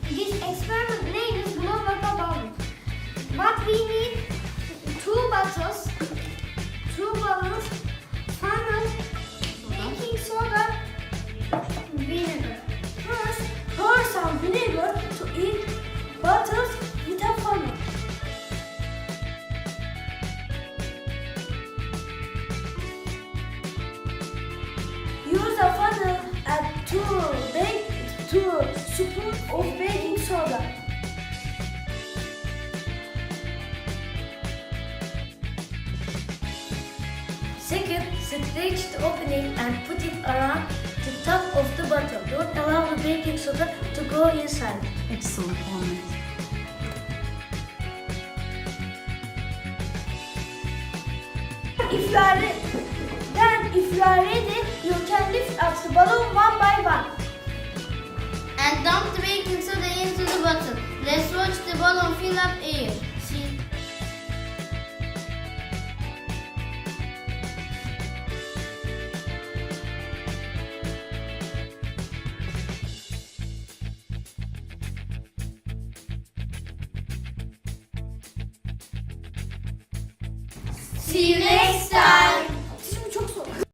This experiment name is blow up about it. What we need: two bottles, funnel, baking soda, vinegar. First, pour some vinegar to each bottles with a funnel. Use a funnel and two spoons of baking soda. Second, stretch the opening and put it around the top of the bottle. Don't allow the baking soda to go inside. Excellent, Ahmet. If you are ready, you can lift up the balloon one by one. And dump the baking soda into the bottle. Let's watch the balloon fill up air. See? See you later.